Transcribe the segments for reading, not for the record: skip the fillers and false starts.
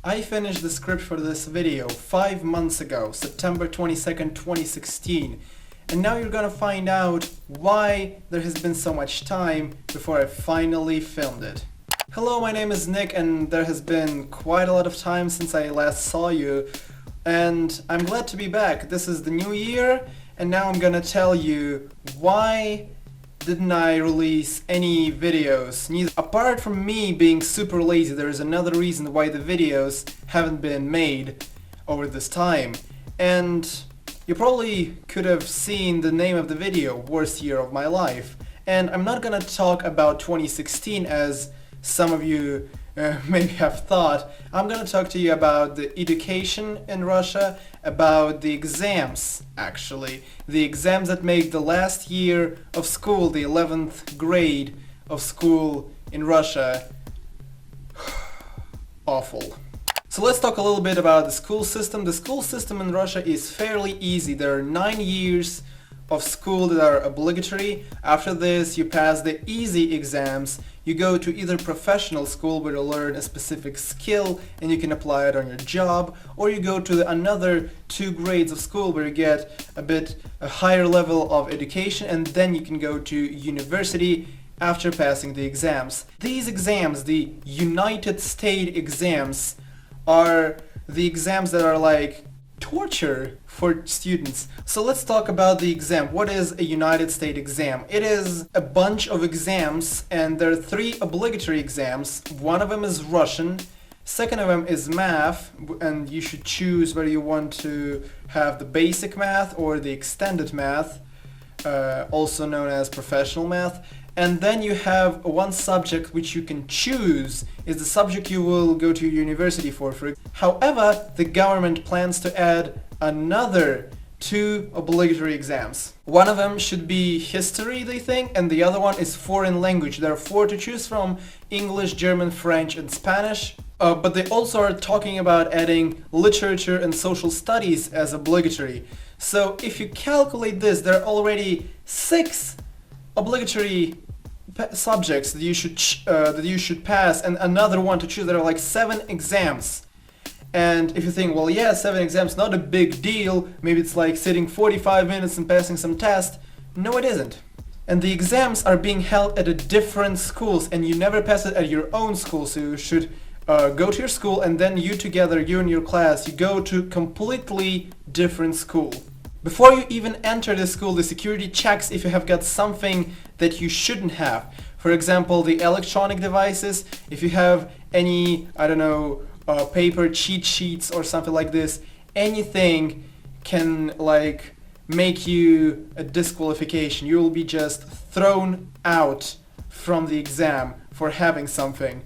I finished the script for this video 5 months ago, September 22nd, 2016, and now you're gonna find out why there has been so much time before I finally filmed it. Hello, my name is Nick, and there has been quite a lot of time since I last saw you, and I'm glad to be back. This is the new year, and now I'm gonna tell you why didn't I release any videos. Apart from me being super lazy, there is another reason why the videos haven't been made over this time. And you probably could have seen the name of the video, Worst Year of My Life. And I'm not gonna talk about 2016 as some of you maybe have thought. I'm gonna talk to you about the education in Russia, about the exams actually. The exams that make the last year of school, the 11th grade of school in Russia, awful. So let's talk a little bit about the school system. The school system in Russia is fairly easy. There are 9 years of school that are obligatory. After this, you pass the easy exams. You go to either professional school where you learn a specific skill and you can apply it on your job, or you go to another 2 grades of school where you get a higher level of education, and then you can go to university after passing the exams. These exams, the United States exams, are the exams that are like torture for students. So let's talk about the exam. What is a United States exam? It is a bunch of exams, and there are 3 obligatory exams. One of them is Russian, second of them is math, and you should choose whether you want to have the basic math or the extended math, also known as professional math. And then you have one subject which you can choose is the subject you will go to university for. However, the government plans to add another 2 obligatory exams. One of them should be history, they think, and the other one is foreign language. There are 4 to choose from: English, German, French, and Spanish. But they also are talking about adding literature and social studies as obligatory. So if you calculate this, there are already 6 obligatory subjects that you should pass, and another one to choose. There are like 7 exams. And if you think, well, yeah, 7 exams, not a big deal, maybe it's like sitting 45 minutes and passing some test. No, it isn't. And the exams are being held at a different schools, and you never pass it at your own school, so you should go to your school, and then you and your class, you go to completely different school. Before you even enter the school, the security checks if you have got something that you shouldn't have. For example, the electronic devices, if you have any, I don't know, paper cheat sheets or something like this, anything can like make you a disqualification. You will be just thrown out from the exam for having something.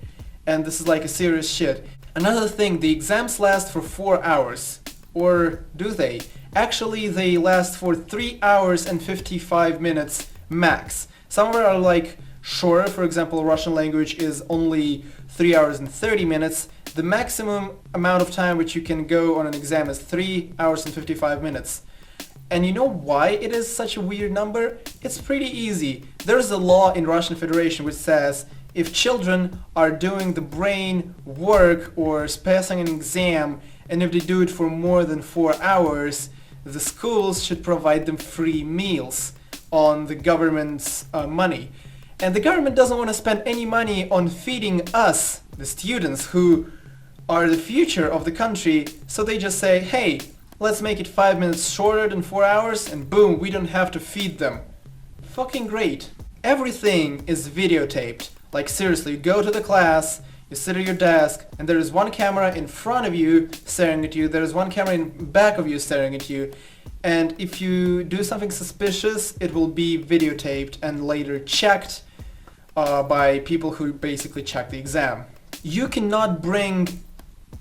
And this is like a serious shit. Another thing, the exams last for 4 hours. Or do they? Actually, they last for 3 hours and 55 minutes max. Some of them are like shorter. For example, Russian language is only 3 hours and 30 minutes. The maximum amount of time which you can go on an exam is 3 hours and 55 minutes. And you know why it is such a weird number? It's pretty easy. There's a law in Russian Federation which says if children are doing the brain work or passing an exam, and if they do it for more than 4 hours, the schools should provide them free meals on the government's money. And the government doesn't want to spend any money on feeding us, the students, who are the future of the country, so they just say, hey, let's make it 5 minutes shorter than 4 hours, and boom, we don't have to feed them. Fucking great. Everything is videotaped. Like seriously, you go to the class, you sit at your desk, and there is one camera in front of you staring at you, there is one camera in back of you staring at you, and if you do something suspicious, it will be videotaped and later checked by people who basically check the exam. You cannot bring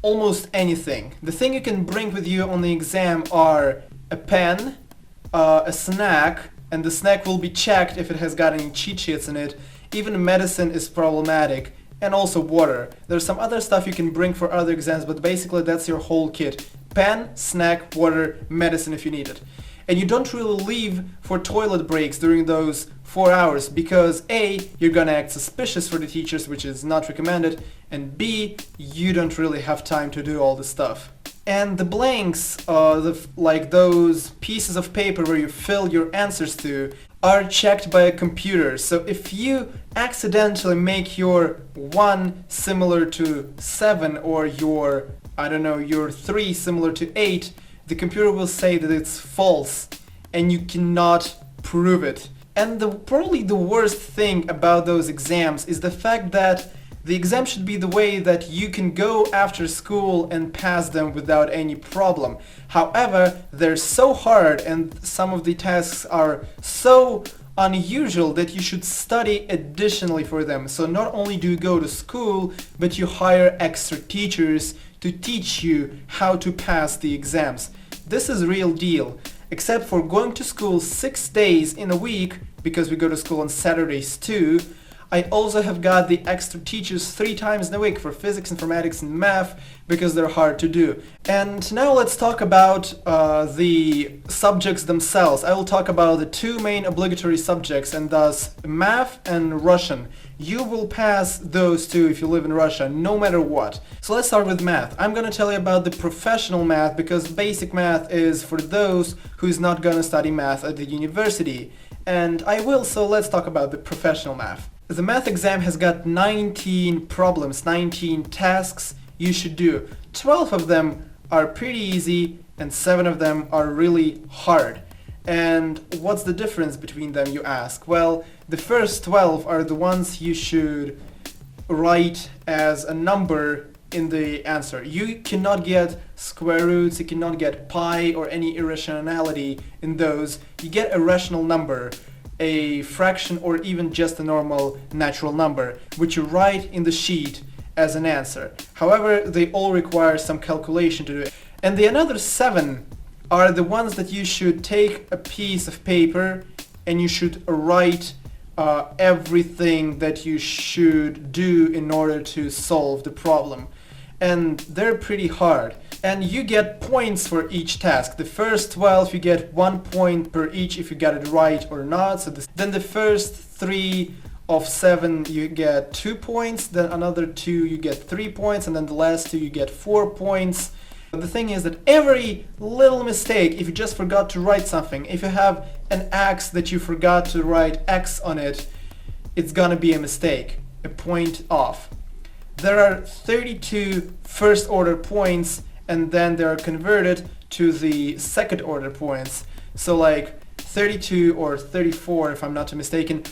almost anything. The thing you can bring with you on the exam are a pen, a snack, and the snack will be checked if it has got any cheat sheets in it. Even medicine is problematic, and also water. There's some other stuff you can bring for other exams, but basically that's your whole kit. Pen, snack, water, medicine if you need it. and you don't really leave for toilet breaks during those 4 hours because A, you're gonna act suspicious for the teachers, which is not recommended, and B, you don't really have time to do all this stuff. And the blanks, like those pieces of paper where you fill your answers to, are checked by a computer. So if you accidentally make your 1 similar to 7 or your 3 similar to 8, the computer will say that it's false and you cannot prove it. And probably the worst thing about those exams is the fact that the exam should be the way that you can go after school and pass them without any problem. However, they're so hard and some of the tasks are so unusual that you should study additionally for them. So not only do you go to school, but you hire extra teachers to teach you how to pass the exams. This is real deal. Except for going to school 6 days in a week, because we go to school on Saturdays too, I also have got the extra teachers 3 times in a week for physics, informatics, and math because they're hard to do. And now let's talk about the subjects themselves. I will talk about the 2 main obligatory subjects, and thus math and Russian. You will pass those 2 if you live in Russia, no matter what. So let's start with math. I'm gonna tell you about the professional math because basic math is for those who's not gonna study math at the university. And I will, so let's talk about the professional math. The math exam has got 19 problems, 19 tasks you should do. 12 of them are pretty easy and 7 of them are really hard. And what's the difference between them, you ask? Well, the first 12 are the ones you should write as a number in the answer. You cannot get square roots, you cannot get pi or any irrationality in those. You get a rational number, a fraction, or even just a normal natural number, which you write in the sheet as an answer. However, they all require some calculation to do it. And the another 7 are the ones that you should take a piece of paper and you should write everything that you should do in order to solve the problem. And they're pretty hard. And you get points for each task. The first 12 you get 1 point per each if you got it right or not. So then the first 3 of 7 you get 2 points, then another 2 you get 3 points, and then the last 2 you get 4 points. But the thing is that every little mistake, if you just forgot to write something, if you have an X that you forgot to write X on it, it's gonna be a mistake, a point off. There are 32 first order points and then they are converted to the second order points. So like 32 or 34, if I'm not mistaken,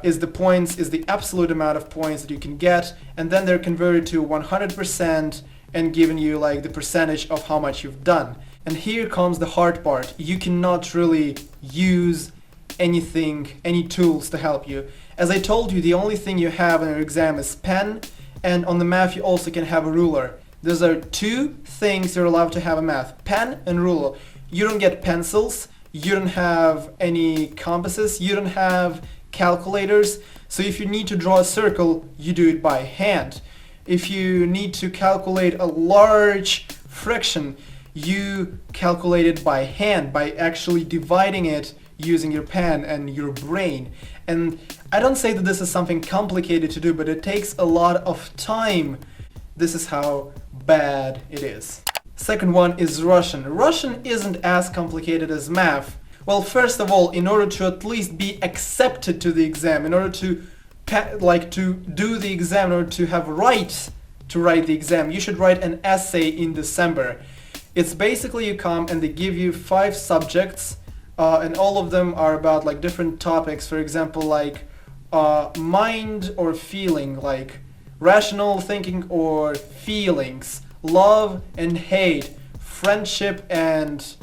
is the absolute amount of points that you can get, and then they're converted to 100% and given you like the percentage of how much you've done. And here comes the hard part. You cannot really use anything, any tools to help you. As I told you, the only thing you have in your exam is pen, and on the math you also can have a ruler. Those are 2 things you're allowed to have in math, pen and ruler. You don't get pencils, you don't have any compasses, you don't have calculators. So if you need to draw a circle, you do it by hand. If you need to calculate a large fraction, you calculate it by hand, by actually dividing it using your pen and your brain. And I don't say that this is something complicated to do, but it takes a lot of time. This is how bad it is. Second one is Russian. Russian isn't as complicated as math. Well, first of all, in order to at least be accepted to the exam, in order to do the exam, in order to have rights to write the exam, you should write an essay in December. It's basically you come and they give you 5 subjects, and all of them are about like different topics. For example, like mind or feeling, like rational thinking or feelings, love and hate, friendship and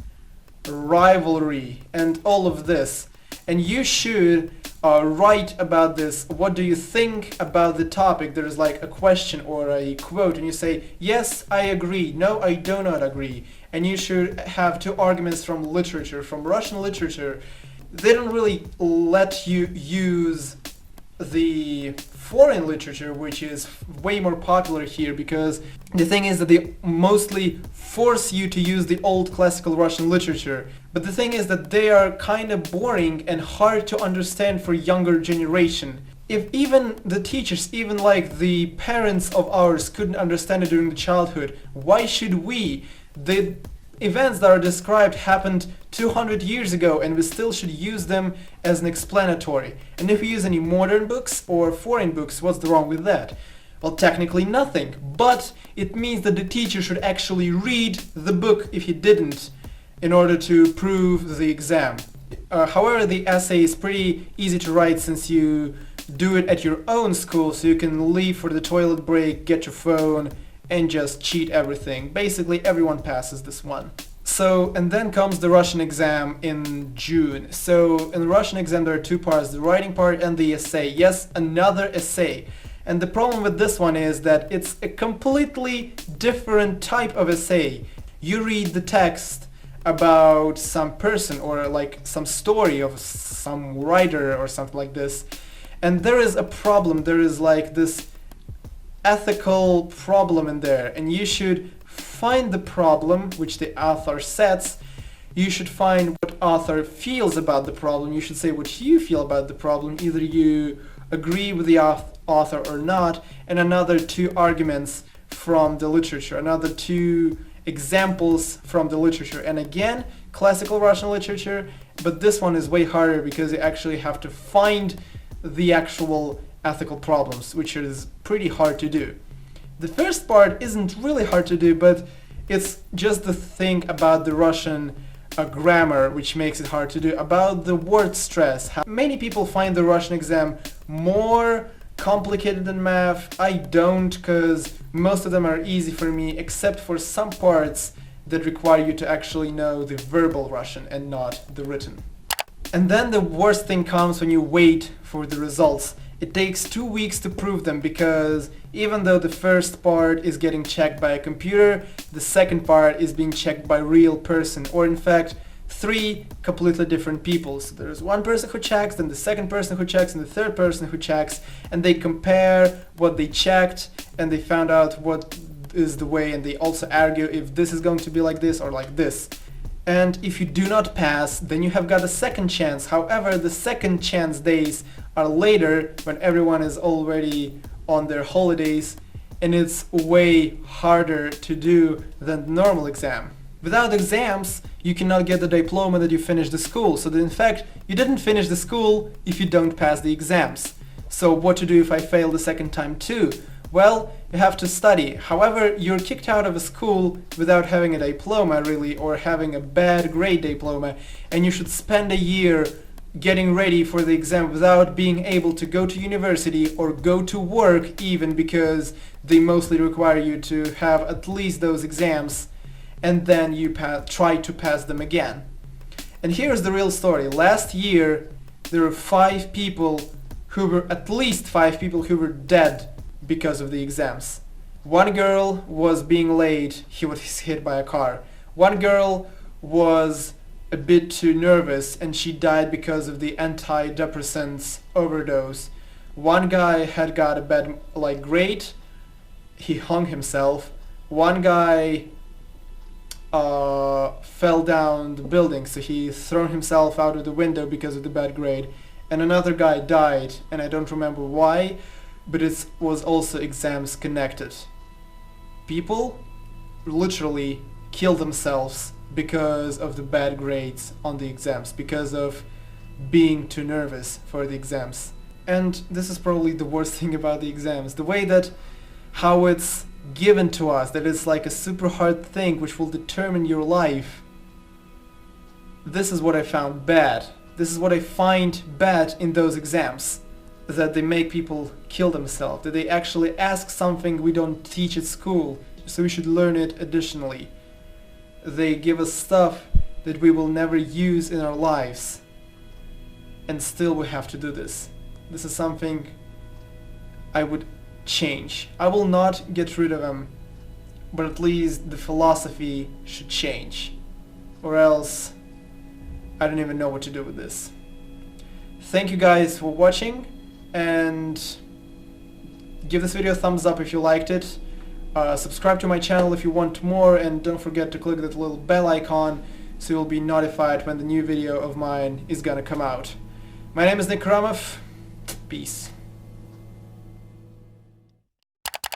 rivalry, and all of this. And you should write about this. What do you think about the topic? There's like a question or a quote and you say, yes, I agree, no, I do not agree. And you should have 2 arguments from literature, from Russian literature. They don't really let you use the foreign literature, which is way more popular here, because the thing is that they mostly force you to use the old classical Russian literature. But the thing is that they are kind of boring and hard to understand for younger generation. If even the teachers, even like the parents of ours couldn't understand it during the childhood, why should we? The events that are described happened 200 years ago, and we still should use them as an explanatory. And if we use any modern books or foreign books, what's the wrong with that? Well, technically nothing, but it means that the teacher should actually read the book if he didn't, in order to prove the exam. However, the essay is pretty easy to write since you do it at your own school, so you can leave for the toilet break, get your phone, and just cheat everything. Basically, everyone passes this one. So, and then comes the Russian exam in June. So, in the Russian exam there are two parts, the writing part and the essay. Yes, another essay. And the problem with this one is that it's a completely different type of essay. You read the text about some person or like some story of some writer or something like this, and there is a problem, there is like this ethical problem in there, and you should find the problem which the author sets. You should find what author feels about the problem. You should say what you feel about the problem. Either you agree with the author or not, and another two arguments from the literature, another two examples from the literature. And again, classical Russian literature, but this one is way harder because you actually have to find the actual ethical problems, which is pretty hard to do. The first part isn't really hard to do, but it's just the thing about the Russian grammar which makes it hard to do, about the word stress. How many people find the Russian exam more complicated than math. I don't, because most of them are easy for me, except for some parts that require you to actually know the verbal Russian and not the written. And then the worst thing comes when you wait for the results. It takes 2 weeks to prove them, because even though the first part is getting checked by a computer, the second part is being checked by a real person, or in fact 3 completely different people. So there's one person who checks, then the second person who checks, and the third person who checks, and they compare what they checked, and they found out what is the way, and they also argue if this is going to be like this or like this. And if you do not pass, then you have got a second chance. However, the second chance days are later, when everyone is already on their holidays, and it's way harder to do than the normal exam. Without exams, you cannot get the diploma that you finished the school. So that in fact, you didn't finish the school if you don't pass the exams. So what to do if I fail the second time too? Well, you have to study. However, you're kicked out of a school without having a diploma really, or having a bad grade diploma, and you should spend a year getting ready for the exam without being able to go to university or go to work even, because they mostly require you to have at least those exams, and then you try to pass them again. And here's the real story. Last year there were at least five people who were dead because of the exams. One girl was being late, he was hit by a car. One girl was a bit too nervous and she died because of the antidepressants overdose. One guy had got a bad grade, he hung himself. One guy fell down the building, so he thrown himself out of the window because of the bad grade. And another guy died, and I don't remember why, but it was also exams connected. People literally kill themselves because of the bad grades on the exams, because of being too nervous for the exams. And this is probably the worst thing about the exams, the way that how it's given to us, that it's like a super hard thing which will determine your life. This is what I found bad. This is what I find bad in those exams, that they make people kill themselves, that they actually ask something we don't teach at school, so we should learn it additionally. They give us stuff that we will never use in our lives, and still we have to do this. This is something I would change. I will not get rid of them, but at least the philosophy should change, or else I don't even know what to do with this. Thank you guys for watching, and give this video a thumbs up if you liked it. Subscribe to my channel if you want more, and don't forget to click that little bell icon so you'll be notified when the new video of mine is gonna come out. My name is Nick Karamov. Peace.